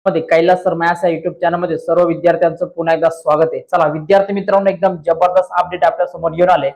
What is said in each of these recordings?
मध्ये Kailas sir maths या YouTube channel मध्ये सर्व विद्यार्थ्यांचं पुन्हा एकदा स्वागत आहे। चला विद्यार्थी मित्रांनो, एकदम जबरदस्त अपडेट आपल्या समोर घेऊन आले।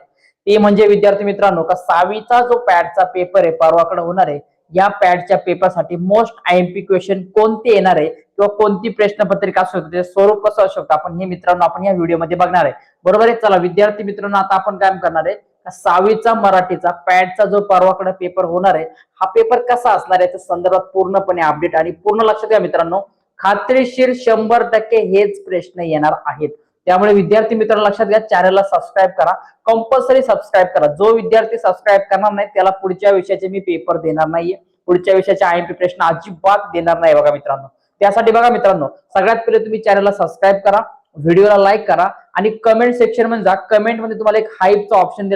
ते म्हणजे विद्यार्थी मित्रांनो का 6वीचा जो पॅडचा पेपर आहे परवाकडे होणार आहे, या पॅडच्या पेपरसाठी मोस्ट आयएमपी क्वेश्चन कोणते येणार आहे किंवा कोणती प्रश्नपत्रिका असू शकते, ते स्वरूप कसं असू शकतं, आपण हे मित्रांनो आपण या व्हिडिओमध्ये बघणार आहे। बरोबर आहे। चला विद्यार्थी मित्रांनो, आता आपण काय करणार आहे, 6वीचा मराठीचा पॅडचा जो परवाकडे पेपर होणार आहे, हा पेपर कसा असणार याच्या संदर्भात पूर्णपणे अपडेट आणि पूर्ण लक्षात घ्या मित्रांनो, खात्रीशीर 100% हेच प्रश्न येणार आहेत। त्यामुळे विद्यार्थी मित्रांनो लक्षात घ्या, चॅनलला सबस्क्राईब करा, कंपल्सरी सबस्क्राईब करा। जो विद्यार्थी सबस्क्राईब करणार नाही त्याला पुढच्या विषयाचे मी पेपर देणार नाहीये, पुढच्या विषयाचे आयएमपी प्रश्न अजिबात देणार नाही बघा मित्रांनो। त्यासाठी बघा मित्रांनो, सगळ्यात पहिले तुम्ही चॅनलला सबस्क्राईब करा, व्हिडिओला लाईक करा आणि कमेंट सेक्शन मध्ये जा। कमेंट मध्ये तुम्हाला एक हाईपचा ऑप्शन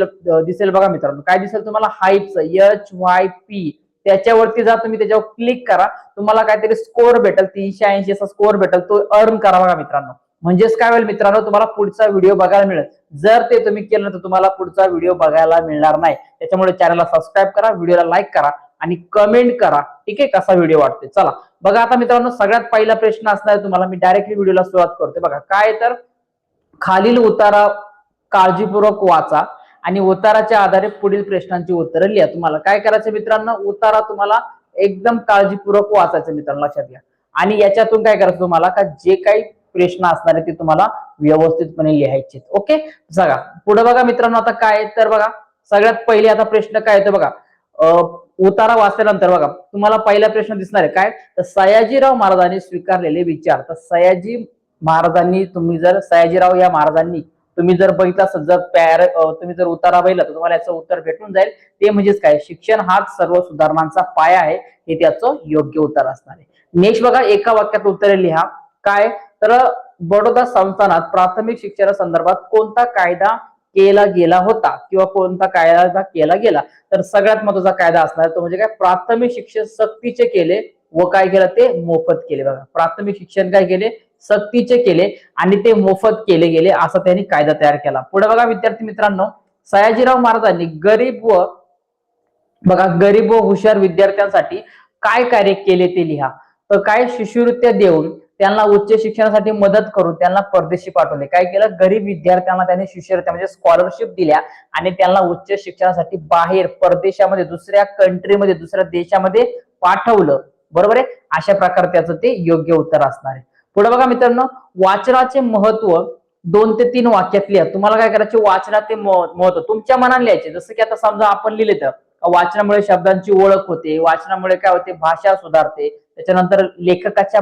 दिसेल बघा मित्रांनो, काय दिसेल तुम्हाला, हाईपचं HYP, त्याच्यावरती जा तुम्ही, त्याच्यावर क्लिक करा, तुम्हाला काहीतरी स्कोअर भेटेल, 380 असा स्कोअर भेटेल, तो अर्न करा बघा मित्रांनो। म्हणजेच काय होईल मित्रांनो, तुम्हाला पुढचा व्हिडिओ बघायला मिळेल। जर ते तुम्ही केलं तर तुम्हाला पुढचा व्हिडिओ बघायला मिळणार नाही। त्याच्यामुळे चॅनलला सबस्क्राईब करा, व्हिडिओला लाईक करा आणि कमेंट करा, ठीक आहे, कसा व्हिडिओ वाटते। चला बघा आता मित्रांनो, सगळ्यात पहिला प्रश्न असणार तुम्हाला, मी डायरेक्टली व्हिडिओला सुरुवात करते। बघा काय तर, खालील उतारा काळजीपूर्वक वाचा आणि उताराच्या आधारे पुढील प्रश्नांची उत्तरं लिहा। तुम्हाला काय करायचं मित्रांनो, उतारा तुम्हाला एकदम काळजीपूर्वक वाचायचं मित्रांनो, लक्षात घ्या। आणि याच्यातून काय करायचं तुम्हाला, का जे काही प्रश्न असणार आहे ते तुम्हाला व्यवस्थितपणे लिहायचे। ओके, बघा पुढे बघा मित्रांनो, आता काय तर बघा, सगळ्यात पहिले आता प्रश्न काय येतो बघा, उतारा वाचल्यानंतर बघा तुम्हाला पहिला प्रश्न दिसणार आहे काय, तर सयाजीराव महाराजांनी स्वीकारलेले विचार। तर सयाजी महाराजांनी, तुम्ही जर सयाजीराव या महाराजांनी तुम्ही जर बघितलं असेल, जर तुम्ही जर उतारा बघितला तर तुम्हाला याचं उत्तर भेटून जाईल। ते म्हणजेच काय, शिक्षण हाच सर्व सुधारणांचा पाया आहे, हे त्याचं योग्य उत्तर असणार आहे। नेक्स्ट बघा, एका वाक्यात उत्तरे लिहा। काय तर, बडोदा संस्थानात प्राथमिक शिक्षणासंदर्भात कोणता कायदा केला गेला होता किंवा कोणता कायदा केला गेला, तर सगळ्यात महत्त्वाचा कायदा असणार तो म्हणजे काय, प्राथमिक शिक्षण सक्तीचे केले व काय केलं, ते मोफत केले। बघा प्राथमिक शिक्षण काय केले, सक्तीचे केले आणि ते मोफत केले गेले, असा त्यांनी कायदा तयार केला। पुढे बघा विद्यार्थी मित्रांनो, सयाजीराव महाराजांनी गरीब व हुशार विद्यार्थ्यांसाठी काय कार्य केले ते लिहा। तर काय, शिष्यवृत्त्या देऊन त्यांना उच्च शिक्षणासाठी मदत करून त्यांना परदेशी पाठवले। काय केलं, गरीब विद्यार्थ्यांना त्यांनी शिष्यवृत्त्या म्हणजे स्कॉलरशिप दिल्या आणि त्यांना उच्च शिक्षणासाठी बाहेर परदेशामध्ये, दुसऱ्या कंट्रीमध्ये, दुसऱ्या देशामध्ये पाठवलं। बरोबर आहे, अशा प्रकारे त्याचं ते योग्य उत्तर असणार आहे। पुढे बघा मित्रांनो, वाचनाचे महत्व 2 ते 3 वाक्यात लिहा। तुम्हाला काय करायचे, वाचनाचे महत्व तुमच्या मनाने लिहायचे। जसं की आता समजा आपण लिहिले तर, वाचनामुळे शब्दांची ओळख होते, वाचनामुळे काय होते, भाषा सुधारते, त्याच्यानंतर लेखकाच्या